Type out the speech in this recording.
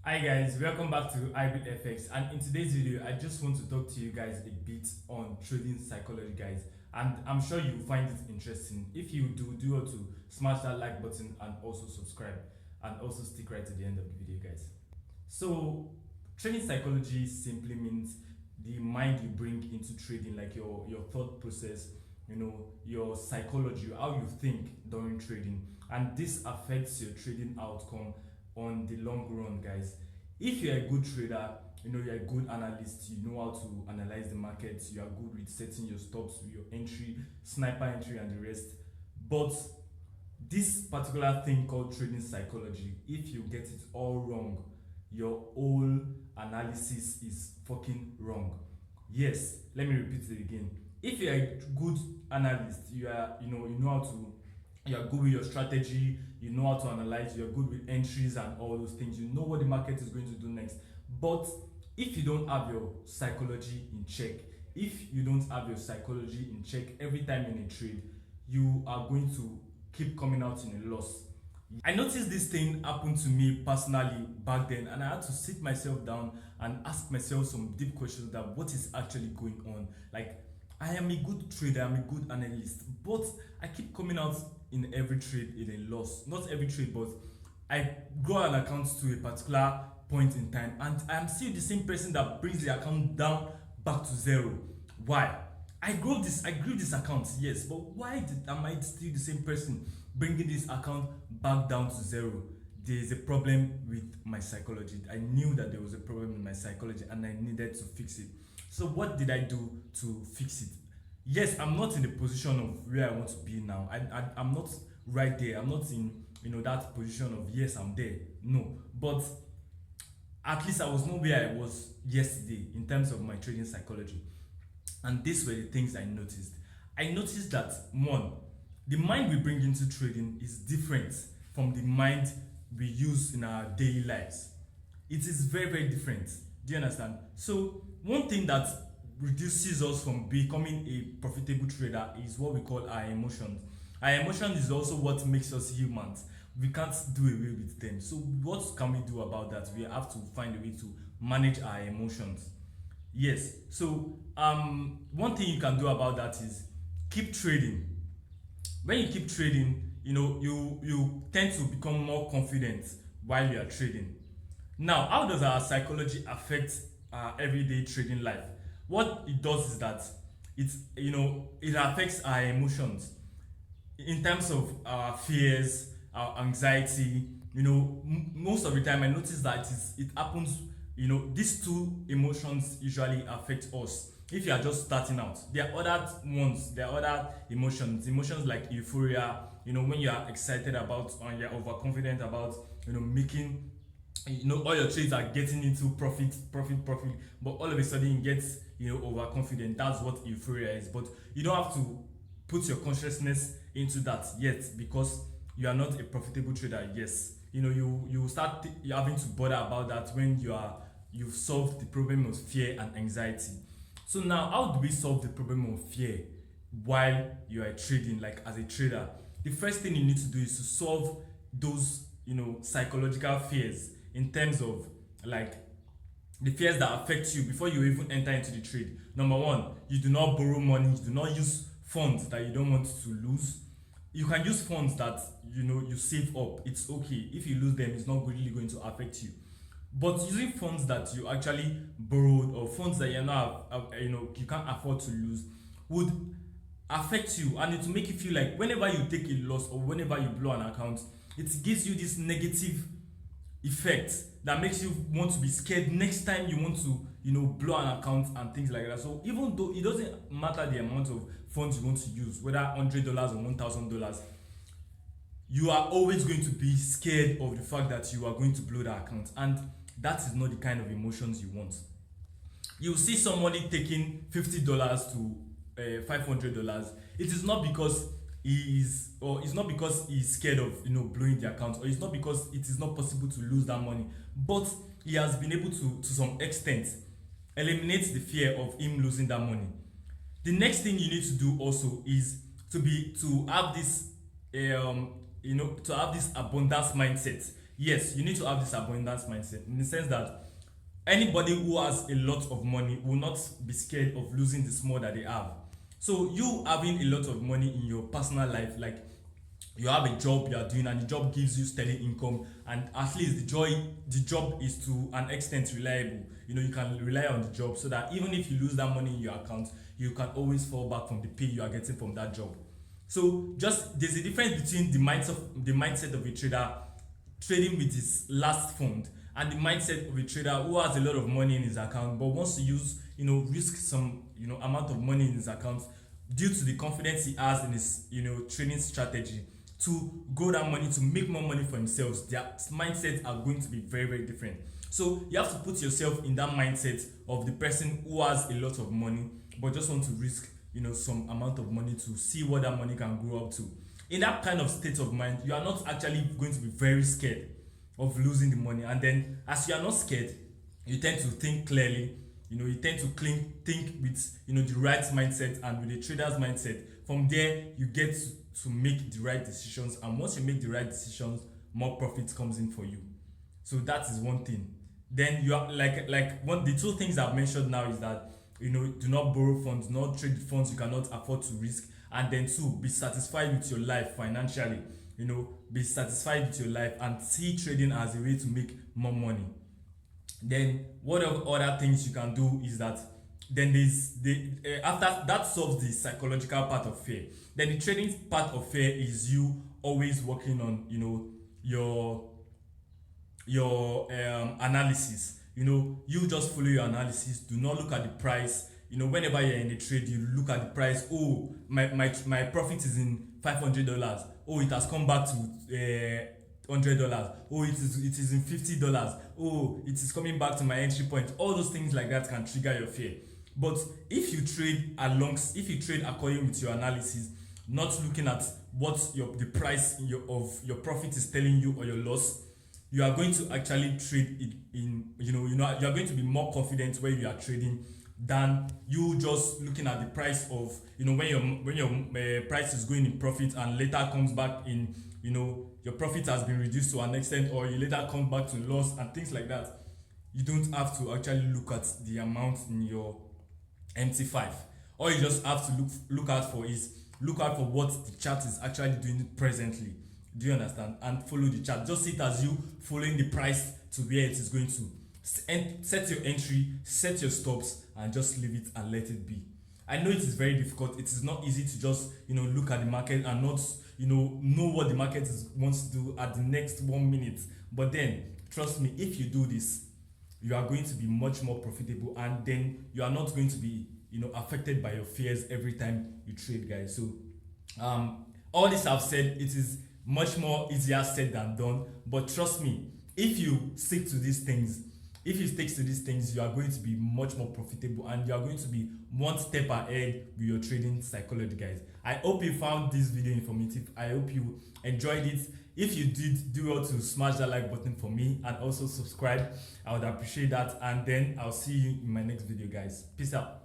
Hi guys, welcome back to Hybrid FX, and in today's video I just want to talk to you guys a bit on trading psychology, guys, and I'm sure you find it interesting. If you do want to smash that like button and also subscribe and also stick right to the end of the video, guys. So trading psychology simply means the mind you bring into trading, like your thought process, your psychology, how you think during trading, and this affects your trading outcome on the long run, guys. If you're a good trader, you're a good analyst, you know how to analyze the markets, you are good with setting your stops, your entry, sniper entry, and the rest. But this particular thing called trading psychology, if you get it all wrong, your whole analysis is fucking wrong. Yes, let me repeat it again. If you're a good analyst, you know how to, you're good with your strategy, you know how to analyze, you're good with entries and all those things, you know what the market is going to do next. But if you don't have your psychology in check, if you don't have your psychology in check every time in a trade, you are going to keep coming out in a loss. I noticed this thing happened to me personally back then, and I had to sit myself down and ask myself some deep questions that what is actually going on. Like, I am a good trader, I'm a good analyst, but I keep coming out in every trade in a loss. Not every trade, but I grow an account to a particular point in time, and I am still the same person that brings the account down back to zero. Why? I grew this account, yes, but am I still the same person bringing this account back down to zero? There is a problem with my psychology. I knew that there was a problem in my psychology and I needed to fix it. So what did I do to fix it? Yes, I'm not in the position of where I want to be now. I'm not right there. I'm not in that position of yes, I'm there. No, but at least I was not where I was yesterday in terms of my trading psychology. And these were the things I noticed. I noticed that one, the mind we bring into trading is different from the mind we use in our daily lives. It is very, very different. Do you understand? So, one thing that reduces us from becoming a profitable trader is what we call our emotions. Our emotions is also what makes us humans. We can't do away with them. So, what can we do about that? We have to find a way to manage our emotions. Yes. So one thing you can do about that is keep trading. When you keep trading, you tend to become more confident while you are trading. Now, how does our psychology affect our everyday trading life? What it does is that it affects our emotions in terms of our fears, our anxiety. Most of the time I notice that it happens. These two emotions usually affect us if you are just starting out. There are other emotions like euphoria, when you are excited about and you're overconfident about making, all your trades are getting into profit, but all of a sudden you get overconfident. That's what euphoria is. But you don't have to put your consciousness into that yet, because you are not a profitable trader. Yes, you start having to bother about that when you've solved the problem of fear and anxiety. So now, how do we solve the problem of fear while you are trading, like as a trader? The first thing you need to do is to solve those psychological fears, in terms of like the fears that affect you before you even enter into the trade. Number one, you do not borrow money, you do not use funds that you don't want to lose. You can use funds that you save up. It's okay. If you lose them, it's not really going to affect you. But using funds that you actually borrowed, or funds that you're not you can't afford to lose, would affect you, and it will make you feel like whenever you take a loss or whenever you blow an account, it gives you this negative effect that makes you want to be scared next time you want to blow an account and things like that. So even though it doesn't matter the amount of funds you want to use, whether $100 or $1,000, you are always going to be scared of the fact that you are going to blow the account, and that is not the kind of emotions you want. You see somebody taking $50 to $500. It is not because it's not because he's scared of blowing the account, or it's not because it is not possible to lose that money, but he has been able to some extent eliminate the fear of him losing that money. The next thing you need to do also is to have this to have this abundance mindset. Yes, you need to have this abundance mindset in the sense that anybody who has a lot of money will not be scared of losing the small that they have. So you having a lot of money in your personal life, like you have a job you are doing and the job gives you steady income, and at least the job is to an extent reliable. You know, you can rely on the job so that even if you lose that money in your account, you can always fall back from the pay you are getting from that job. So just there's a difference between the mindset of a trader trading with his last fund and the mindset of a trader who has a lot of money in his account but wants to use, risk some, amount of money in his account due to the confidence he has in his, trading strategy to grow that money, to make more money for himself. Their mindsets are going to be very, very different. So you have to put yourself in that mindset of the person who has a lot of money but just want to risk, some amount of money to see what that money can grow up to. In that kind of state of mind, you are not actually going to be very scared of losing the money. And then as you are not scared, you tend to think clearly. You tend to think with, the right mindset and with the trader's mindset. From there, you get to make the right decisions, and once you make the right decisions, more profit comes in for you. So that is one thing. Then you are the two things I've mentioned now is that, do not borrow funds, do not trade funds you cannot afford to risk, and then two, be satisfied with your life financially. Be satisfied with your life and see trading as a way to make more money. Then what other things you can do is that then there's after that solves the psychological part of fear. Then the trading part of fear is you always working on, your analysis. You just follow your analysis. Do not look at the price. Whenever you're in a trade, you look at the price. Oh, my profit is in $500. Oh, it has come back to $100. Oh, it is in $50. Oh, it is coming back to my entry point. All those things like that can trigger your fear. But if you trade according with your analysis, not looking at what the price of your profit is telling you or your loss, you are going to actually trade it you are going to be more confident when you are trading than you just looking at the price of, when your price is going in profit and later comes back in, your profit has been reduced to an extent, or you later come back to loss and things like that. You don't have to actually look at the amount in your MT5. All you just have to look out for what the chart is actually doing presently. Do you understand? And follow the chart. Just see it as you following the price to where it is going to. Set your entry, set your stops, and just leave it and let it be. I know it is very difficult. It is not easy to just, look at the market and not, know what the market wants to do at the next 1 minute. But then, trust me, if you do this, you are going to be much more profitable, and then you are not going to be, affected by your fears every time you trade, guys. So, all this I've said, it is much more easier said than done. But trust me, if you stick to these things, you are going to be much more profitable, and you are going to be one step ahead with your trading psychology, guys. I hope you found this video informative. I hope you enjoyed it. If you did, do well to smash that like button for me and also subscribe. I would appreciate that. And then I'll see you in my next video, guys. Peace out.